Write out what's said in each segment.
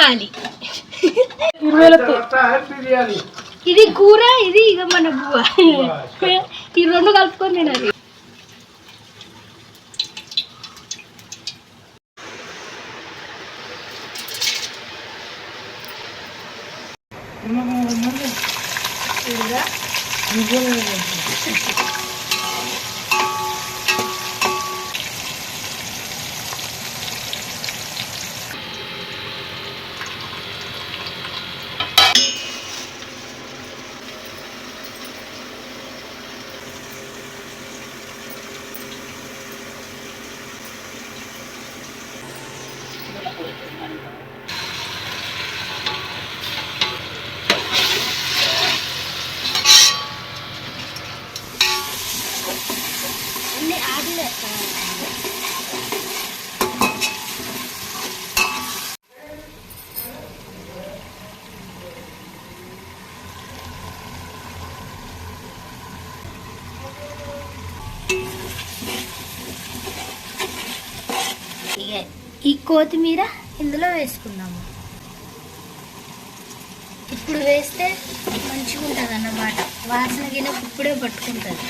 తినాలి. ఇది కూర, ఇది ఇక మన బువ్వ. ఈ రెండు కలుపుకొని తినాలి. ఈ కొత్తిమీర ఇందులో వేసుకుందాము. ఇప్పుడు వేస్తే మంచిగా ఉంటుంది అన్నమాట. వాసన గిన్నె ఇప్పుడే పట్టుకుంటుంది.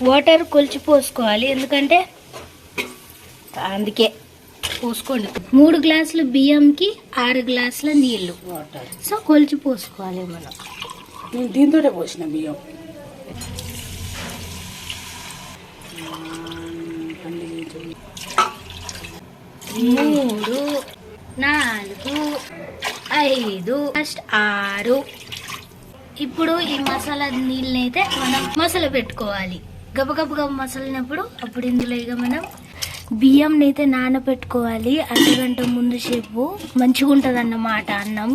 వాటర్ కొలిచి పోసుకోవాలి, ఎందుకంటే అందుకే పోసుకోండి. 3 గ్లాసులు బియ్యంకి 6 గ్లాసుల నీళ్ళు. సో కొలిచి పోసుకోవాలి మనం. నేను దీంతో పోసిన బియ్యం. 3, 4, 5, 6. ఇప్పుడు ఈ మసాలా నీళ్ళని అయితే మనం మసాలా పెట్టుకోవాలి. గబగబగా మసాలినప్పుడు అప్పుడు ఇందులో ఇక మనం బియ్యంని అయితే నానబెట్టుకోవాలి. అర్ధగంట ముందు సేపు మంచిగా ఉంటుంది అన్నమాట అన్నం.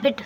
పెట్టు.